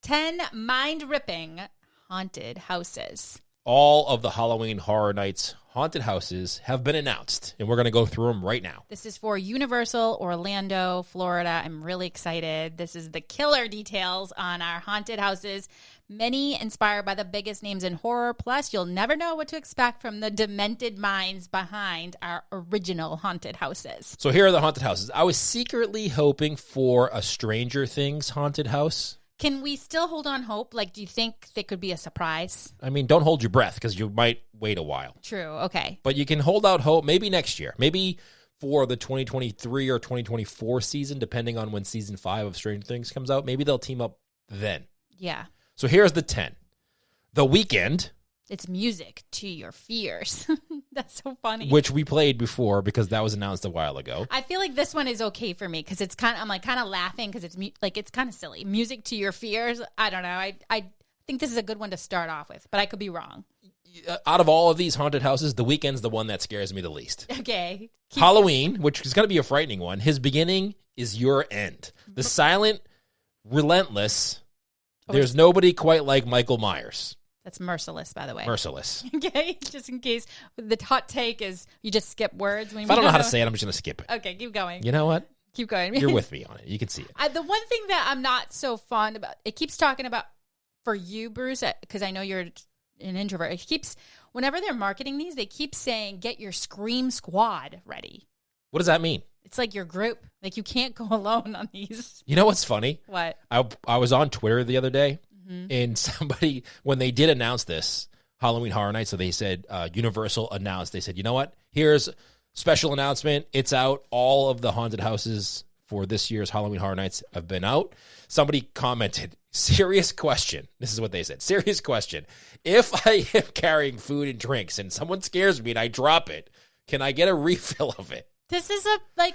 10 mind-ripping haunted houses. All of the Halloween Horror Nights haunted houses have been announced, and we're going to go through them right now. This is for Universal Orlando, Florida. I'm really excited. This is the killer details on our haunted houses. Many inspired by the biggest names in horror. Plus, you'll never know what to expect from the demented minds behind our original haunted houses. So here are the haunted houses. I was secretly hoping for a Stranger Things haunted house. Can we still hold on hope? Like, do you think they could be a surprise? I mean, don't hold your breath because you might wait a while. True. Okay. But you can hold out hope maybe next year. Maybe for the 2023 or 2024 season, depending on when season 5 of Stranger Things comes out. Maybe they'll team up then. Yeah. So here's the 10. The Weeknd. It's music to your fears. That's so funny. Which we played before because that was announced a while ago. I feel like this one is okay for me because it's kind of, I'm like kind of laughing because it's kind of silly. Music to your fears. I don't know. I think this is a good one to start off with, but I could be wrong. Out of all of these haunted houses, The Weeknd's the one that scares me the least. Okay. Halloween, which is going to be a frightening one. His beginning is your end. The silent, relentless. There's nobody quite like Michael Myers. That's merciless, by the way. Merciless. Okay, just in case the hot take is you just skip words. If I don't know how to say it, I'm just going to skip it. Okay, keep going. You know what? Keep going. You're with me on it. You can see it. The one thing that I'm not so fond about, it keeps talking about, for you, Bruce, because I know you're an introvert, it keeps, whenever they're marketing these, they keep saying, get your Scream Squad ready. What does that mean? It's like your group. Like, you can't go alone on these. You know what's funny? What? I was on Twitter the other day, and somebody, when they did announce this, Halloween Horror Nights, so they said, Universal announced, they said, you know what? Here's a special announcement. It's out. All of the haunted houses for this year's Halloween Horror Nights have been out. Somebody commented, serious question. This is what they said. Serious question. If I am carrying food and drinks and someone scares me and I drop it, can I get a refill of it? This is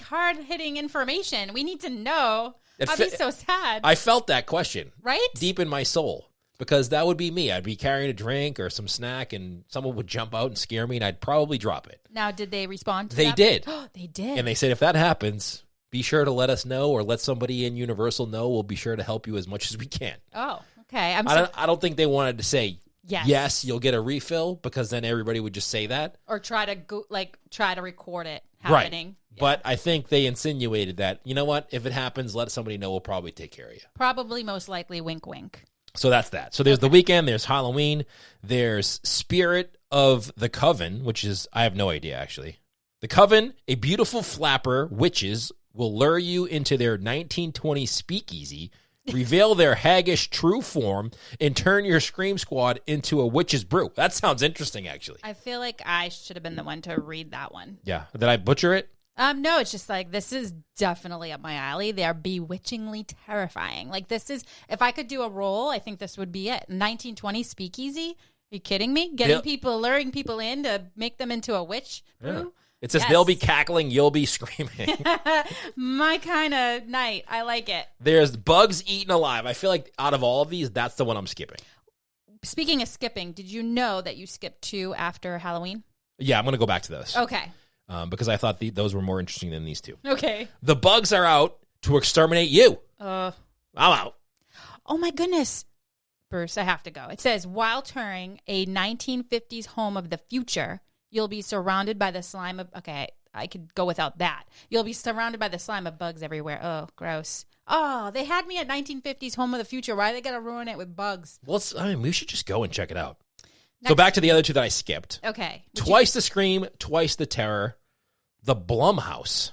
hard-hitting information. We need to know. I'd be so sad. I felt that question. Right? Deep in my soul. Because that would be me. I'd be carrying a drink or some snack and someone would jump out and scare me and I'd probably drop it. Now, did they respond to that? They did. They did. And they said, if that happens, be sure to let us know or let somebody in Universal know. We'll be sure to help you as much as we can. Oh, okay. I don't think they wanted to say, yes, you'll get a refill, because then everybody would just say that. Or try to record it happening. Right. Yeah. But I think they insinuated that, you know what, if it happens, let somebody know. We'll probably take care of you. Probably, most likely, wink, wink. So that's that. So there's The Weeknd, there's Halloween, there's Spirit of the Coven, which is, I have no idea, actually. The Coven, a beautiful flapper, witches, will lure you into their 1920 speakeasy, reveal their haggish true form, and turn your Scream Squad into a witch's brew. That sounds interesting, actually. I feel like I should have been the one to read that one. Yeah. Did I butcher it? No, it's just like, this is definitely up my alley. They are bewitchingly terrifying. Like, this is, if I could do a role, I think this would be it. 1920 speakeasy? Are you kidding me? Luring people in to make them into a witch brew? Yeah. It says they'll be cackling, you'll be screaming. My kind of night. I like it. There's Bugs Eaten Alive. I feel like out of all of these, that's the one I'm skipping. Speaking of skipping, did you know that you skipped 2 after Halloween? Yeah, I'm going to go back to those. Okay. Because I thought those were more interesting than these 2. Okay. The bugs are out to exterminate you. I'm out. Oh, my goodness. Bruce, I have to go. It says, while touring a 1950s home of the future, you'll be surrounded by the slime of... Okay, I could go without that. You'll be surrounded by the slime of bugs everywhere. Oh, gross. Oh, they had me at 1950s home of the future. Why are they going to ruin it with bugs? Well, we should just go and check it out. So back to the other 2 that I skipped. Okay. Twice the Scream, twice the Terror. The Blum House.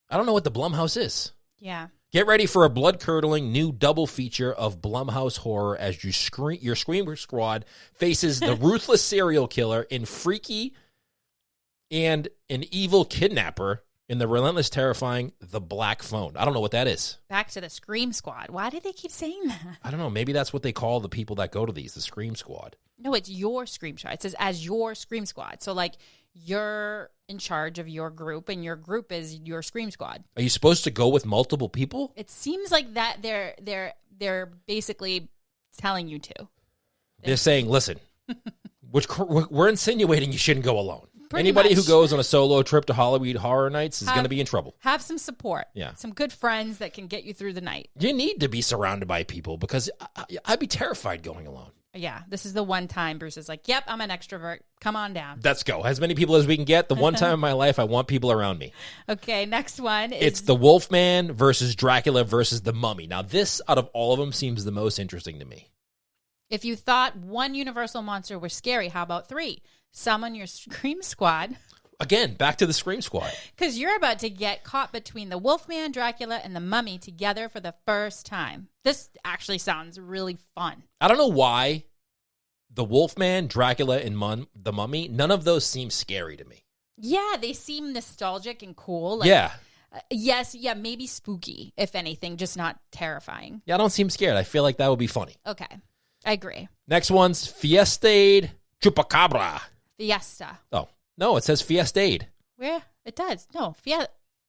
I don't know what the Blum House is. Yeah. Get ready for a blood-curdling new double feature of Blumhouse horror as your Screamer Squad faces the ruthless serial killer and freaky and an evil kidnapper in the relentless, terrifying The Black Phone. I don't know what that is. Back to the Scream Squad. Why did they keep saying that? I don't know. Maybe that's what they call the people that go to these, the Scream Squad. No, it's your Scream Squad. It says as your Scream Squad. So, like, you're in charge of your group, and your group is your Scream Squad. Are you supposed to go with multiple people? It seems like that they're basically telling you to. They're saying, listen, we're insinuating you shouldn't go alone. Anybody who much. goes on a solo trip to Halloween Horror Nights is going to be in trouble. Have some support. Yeah. Some good friends that can get you through the night. You need to be surrounded by people because I'd be terrified going alone. Yeah, this is the one time Bruce is like, yep, I'm an extrovert. Come on down. Let's go. As many people as we can get. The one time in my life I want people around me. Okay, next one is... It's the Wolfman versus Dracula versus the Mummy. Now, this, out of all of them, seems the most interesting to me. If you thought one Universal monster was scary, how about 3? Summon your Scream Squad. Again, back to the Scream Squad. Because you're about to get caught between the Wolfman, Dracula, and the Mummy together for the first time. This actually sounds really fun. I don't know why the Wolfman, Dracula, and the Mummy, none of those seem scary to me. Yeah, they seem nostalgic and cool. Like, Yeah. Yes, yeah, maybe spooky, if anything, just not terrifying. Yeah, I don't seem scared. I feel like that would be funny. Okay, I agree. Next one's Fiestade Chupacabra. Fiesta. Oh, no, it says Fiestade. Where? It does. No,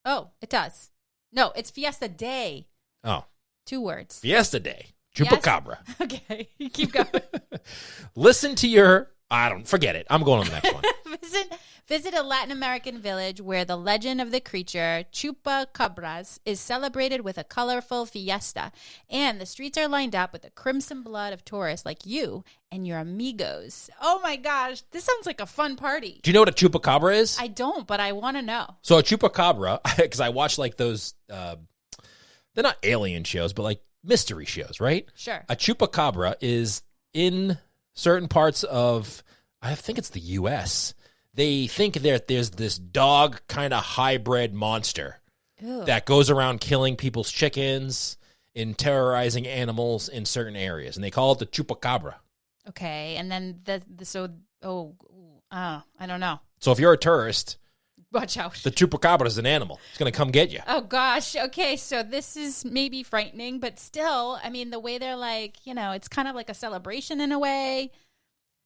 Oh, it does. No, it's Fiesta Day. Oh. 2 words. Fiesta Day. Chupacabra. Okay, keep going. Listen to your... forget it. I'm going on the next one. Visit a Latin American village where the legend of the creature Chupacabras is celebrated with a colorful fiesta, and the streets are lined up with the crimson blood of tourists like you and your amigos. Oh my gosh, this sounds like a fun party. Do you know what a Chupacabra is? I don't, but I want to know. So a Chupacabra, because I watch like those, they're not alien shows, but like mystery shows, right? Sure. A Chupacabra is in certain parts of, I think it's the U.S., they think that there's this dog kind of hybrid monster that goes around killing people's chickens and terrorizing animals in certain areas, and they call it the Chupacabra. Okay, and then I don't know. So if you're a tourist, watch out. the Chupacabra is an animal. It's going to come get you. Oh, gosh. Okay, so this is maybe frightening, but still, I mean, the way they're like, it's kind of like a celebration in a way.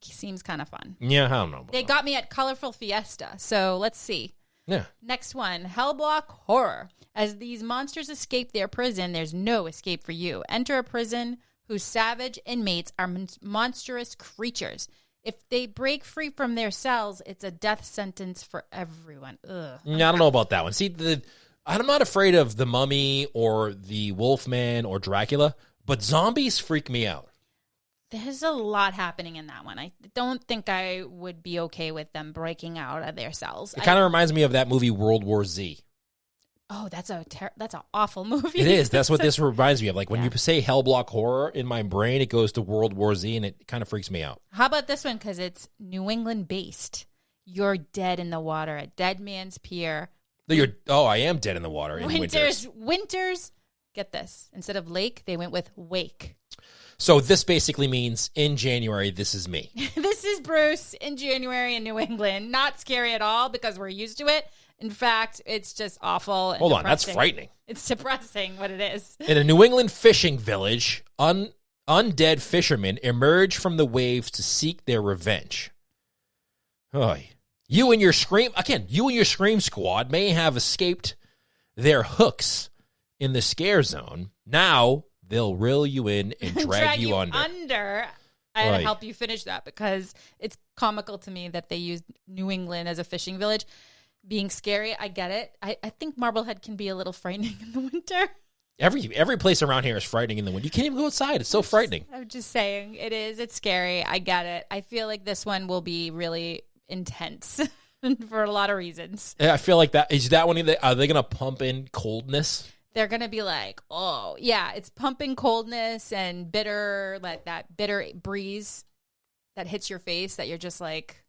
Seems kind of fun. Yeah, I don't know. They got me at Colorful Fiesta, so let's see. Yeah. Next one, Hellblock Horror. As these monsters escape their prison, there's no escape for you. Enter a prison whose savage inmates are monstrous creatures. If they break free from their cells, it's a death sentence for everyone. Ugh. I don't know about that one. See, I'm not afraid of the Mummy or the Wolfman or Dracula, but zombies freak me out. There's a lot happening in that one. I don't think I would be okay with them breaking out of their cells. It kind of reminds me of that movie World War Z. Oh, that's an awful movie. It is. That's what this reminds me of. Like when you say Hellblock Horror, in my brain, it goes to World War Z, and it kind of freaks me out. How about this one? Because it's New England based. You're dead in the water at Dead Man's Pier. I am dead in the water in winters. Winters. Get this. Instead of lake, they went with wake. So this basically means in January, this is me. This is Bruce in January in New England. Not scary at all because we're used to it. In fact, it's just awful. And Hold on, that's frightening. It's depressing what it is. In a New England fishing village, undead fishermen emerge from the waves to seek their revenge. Oy. You and your Scream Squad may have escaped their hooks in the scare zone. Now they'll reel you in and drag you under. I had to help you finish that because it's comical to me that they used New England as a fishing village. Being scary, I get it. I think Marblehead can be a little frightening in the winter. Every place around here is frightening in the winter. You can't even go outside. It's so frightening. I'm just saying, it is. It's scary. I get it. I feel like this one will be really intense for a lot of reasons. I feel like that. Is that one? Are they going to pump in coldness? They're going to be like, oh, yeah, it's pumping coldness and bitter, like that bitter breeze that hits your face that you're just like.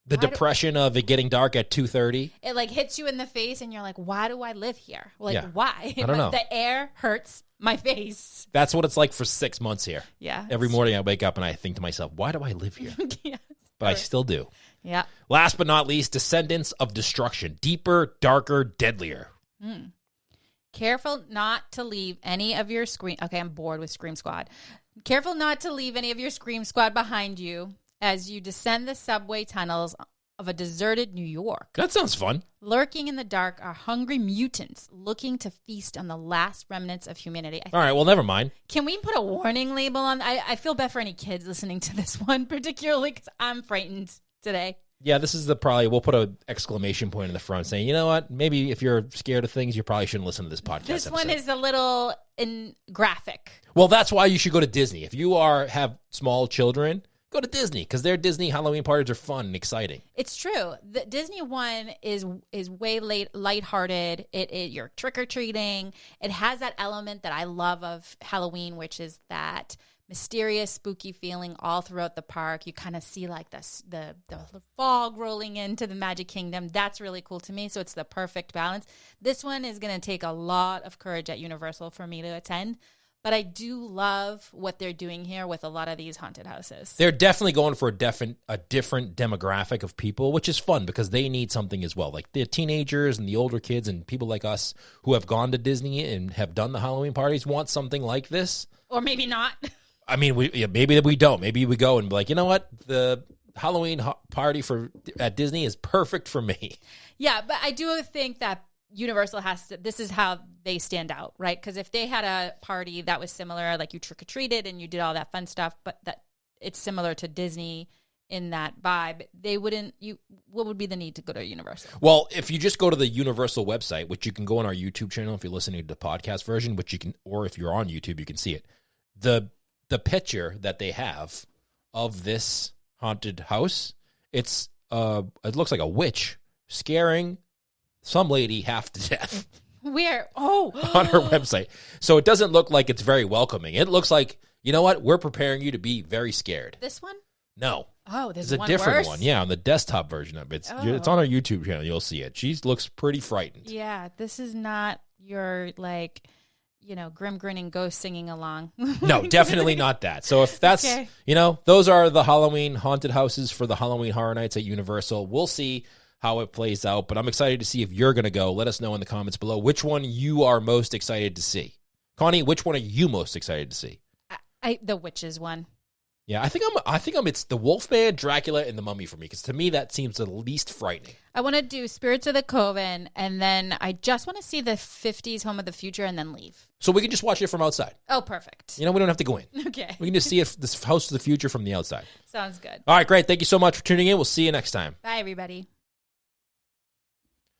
The depression of it getting dark at 2:30. It like hits you in the face and you're like, why do I live here? Like, why? I don't know. The air hurts my face. That's what it's like for 6 months here. Yeah. Every morning I wake up and I think to myself, why do I live here? Yes. But I still do. Yeah. Last but not least, Descendants of Destruction. Deeper, darker, deadlier. Careful not to leave any of your Okay, I'm bored with Scream Squad. Careful not to leave any of your Scream Squad behind you as you descend the subway tunnels of a deserted New York. That sounds fun. Lurking in the dark are hungry mutants looking to feast on the last remnants of humanity. All right, well, never mind. Can we put a warning label on? I feel bad for any kids listening to this one, particularly because I'm frightened today. Yeah, this is we'll put an exclamation point in the front saying, you know what? Maybe if you're scared of things, you probably shouldn't listen to this podcast. This one is a little graphic. Well, that's why you should go to Disney. If you have small children, go to Disney because their Disney Halloween parties are fun and exciting. It's true. The Disney one is way lighthearted. You're trick-or-treating. It has that element that I love of Halloween, which is that mysterious, spooky feeling all throughout the park. You kind of see like the fog rolling into the Magic Kingdom. That's really cool to me. So it's the perfect balance. This one is going to take a lot of courage at Universal for me to attend. But I do love what they're doing here with a lot of these haunted houses. They're definitely going for a different demographic of people, which is fun because they need something as well. Like the teenagers and the older kids and people like us who have gone to Disney and have done the Halloween parties want something like this. Or maybe not. I mean, maybe we don't. Maybe we go and be like, you know what? The Halloween party at Disney is perfect for me. Yeah, but I do think that Universal this is how they stand out, right? Because if they had a party that was similar, like you trick-or-treated and you did all that fun stuff, but that it's similar to Disney in that vibe, what would be the need to go to Universal? Well, if you just go to the Universal website, which you can go on our YouTube channel if you're listening to the podcast version, or if you're on YouTube, you can see it. The picture that they have of this haunted house, it looks like a witch scaring some lady half to death. Where? Oh. On her website. So it doesn't look like it's very welcoming. It looks like, you know what? We're preparing you to be very scared. This one? No. Oh, there's a different one. Yeah, on the desktop version of it. It's on our YouTube channel. You'll see it. She looks pretty frightened. Yeah, this is not your, grim grinning ghost singing along. No, definitely not that. So if that's, okay. Those are the Halloween haunted houses for the Halloween Horror Nights at Universal. We'll see how it plays out, but I'm excited to see if you're going to go. Let us know in the comments below which one you are most excited to see. Connie, which one are you most excited to see? The witches one. Yeah, I think it's the Wolfman, Dracula, and the Mummy for me, because to me that seems the least frightening. I want to do Spirits of the Coven, and then I just want to see the 50s Home of the Future and then leave. So we can just watch it from outside. Oh, perfect. We don't have to go in. Okay. We can just see this House of the Future from the outside. Sounds good. All right, great. Thank you so much for tuning in. We'll see you next time. Bye, everybody.